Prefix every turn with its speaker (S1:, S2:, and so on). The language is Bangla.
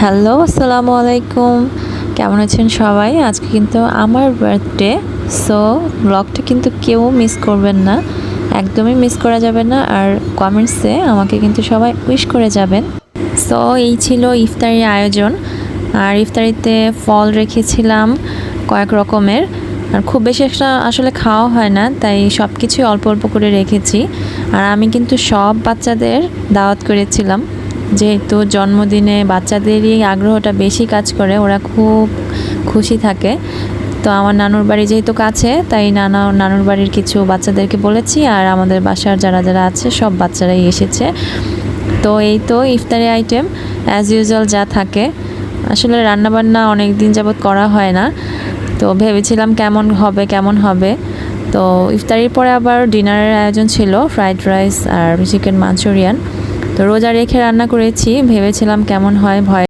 S1: হ্যালো, আসসালামু আলাইকুম। কেমন আছেন সবাই? আজকে কিন্তু আমার বার্থডে। সো ব্লগটা কিন্তু কেউ মিস করবেন না। একদমই মিস করা যাবে না। আর কমেন্টসে আমাকে কিন্তু সবাই উইশ করে যাবেন। সো এই ছিল ইফতারির আয়োজন। আর ইফতারিতে ফল রেখেছিলাম কয়েক রকমের। আর খুব বেশি একটা আসলে খাওয়া হয় না, তাই সব কিছুই অল্প অল্প করে রেখেছি। আর আমি কিন্তু সব বাচ্চাদের দাওয়াত করেছিলাম, যেহেতু জন্মদিনে বাচ্চাদেরই আগ্রহটা বেশি কাজ করে, ওরা খুব খুশি থাকে। তো আমার নানুর বাড়ি যেহেতু কাছে, তাই নানুর বাড়ির কিছু বাচ্চাদেরকে বলেছি, আর আমাদের বাসার যারা যারা আছে সব বাচ্চারাই এসেছে। তো এই তো ইফতারি আইটেম অ্যাজ ইউজুয়াল যা থাকে। আসলে রান্নাবান্না অনেক দিন যাবৎ করা হয় না, তো ভেবেছিলাম কেমন হবে। তো ইফতারির পরে আবার ডিনারের আয়োজন ছিল, ফ্রাইড রাইস আর চিকেন মাঞ্চুরিয়ান। তো রোজা রেখে রান্না করেছি, ভেবেছিলাম কেমন হয়, ভয়